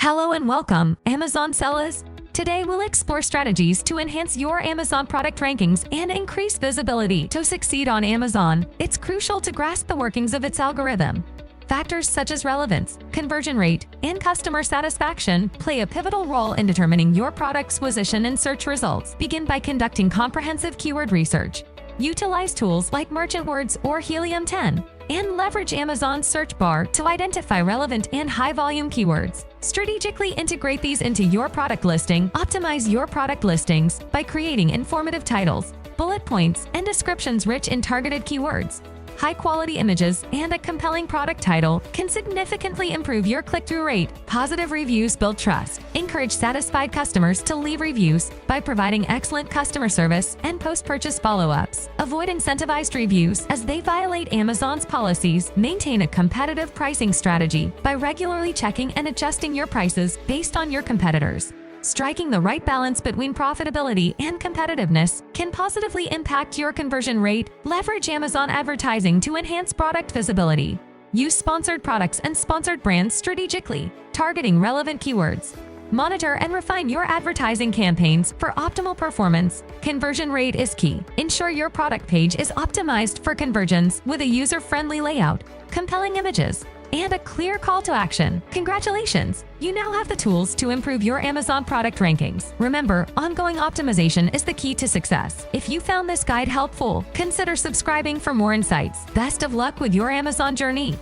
Hello and welcome, Amazon sellers. Today we'll explore strategies to enhance your Amazon product rankings and increase visibility. To succeed on Amazon, it's crucial to grasp the workings of its algorithm. Factors such as relevance, conversion rate, and customer satisfaction play a pivotal role in determining your product's position in search results. Begin by conducting comprehensive keyword research. Utilize tools like Merchant Words or Helium 10, and leverage Amazon's search bar to identify relevant and high-volume keywords. Strategically integrate these into your product listing. Optimize your product listings by creating informative titles, bullet points, and descriptions rich in targeted keywords. High-quality images and a compelling product title can significantly improve your click-through rate. Positive reviews build trust. Encourage satisfied customers to leave reviews by providing excellent customer service and post-purchase follow-ups. Avoid incentivized reviews as they violate Amazon's policies. Maintain a competitive pricing strategy by regularly checking and adjusting your prices based on your competitors. Striking the right balance between profitability and competitiveness can positively impact your conversion rate. Leverage Amazon advertising to enhance product visibility. Use sponsored products and sponsored brands strategically, targeting relevant keywords. Monitor and refine your advertising campaigns for optimal performance. Conversion rate is key. Ensure your product page is optimized for conversions with a user-friendly layout, compelling images, and a clear call to action. Congratulations! You now have the tools to improve your Amazon product rankings. Remember, ongoing optimization is the key to success. If you found this guide helpful, consider subscribing for more insights. Best of luck with your Amazon journey!